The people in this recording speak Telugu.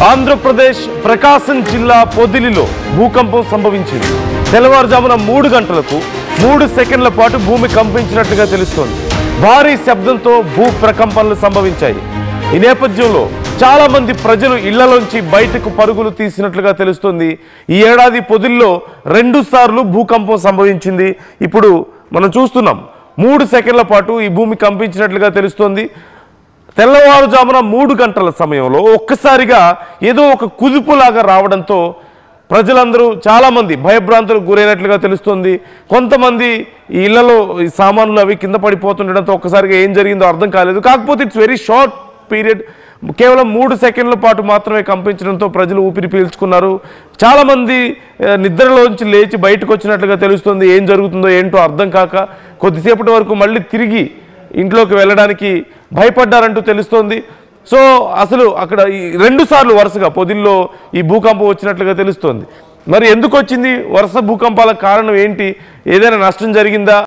ఆంధ్రప్రదేశ్ ప్రకాశం జిల్లా పొదిలిలో భూకంపం సంభవించింది. తెల్లవారుజామున 3 గంటలకు 3 సెకండ్ల పాటు భూమి కంపించినట్లుగా తెలుస్తోంది. భారీ శబ్దంతో భూ ప్రకంపనలు సంభవించాయి. ఈ నేపథ్యంలో చాలా మంది ప్రజలు ఇళ్లలోంచి బయటకు పరుగులు తీసినట్లుగా తెలుస్తోంది. ఈ ఏడాది పొదిల్లో 2 సార్లు భూకంపం సంభవించింది. ఇప్పుడు మనం చూస్తున్నాం 3 సెకండ్ల పాటు ఈ భూమి కంపించినట్లుగా తెలుస్తోంది. తెల్లవారుజామున 3 గంటల సమయంలో ఒక్కసారిగా ఏదో ఒక కుదుపులాగా రావడంతో ప్రజలందరూ చాలామంది భయభ్రాంతులకు గురైనట్లుగా తెలుస్తోంది. కొంతమంది ఈ ఇళ్లలో ఈ సామాన్లు అవి కింద పడిపోతుండడంతో ఒక్కసారిగా ఏం జరిగిందో అర్థం కాలేదు. కాకపోతే ఇట్స్ వెరీ షార్ట్ పీరియడ్, కేవలం 3 సెకండ్ల పాటు మాత్రమే కంపించడంతో ప్రజలు ఊపిరి పీల్చుకున్నారు. చాలామంది నిద్రలోంచి లేచి బయటకు వచ్చినట్లుగా తెలుస్తుంది. ఏం జరుగుతుందో ఏంటో అర్థం కాక కొద్దిసేపటి వరకు మళ్ళీ తిరిగి ఇంట్లోకి వెళ్ళడానికి భయపడ్డారంటూ తెలుస్తోంది. సో అసలు అక్కడ 2 సార్లు వరుసగా పొదిల్లో ఈ భూకంపం వచ్చినట్లుగా తెలుస్తోంది. మరి ఎందుకు వచ్చింది? వరుస భూకంపాల కారణం ఏంటి? ఏదైనా నష్టం జరిగిందా?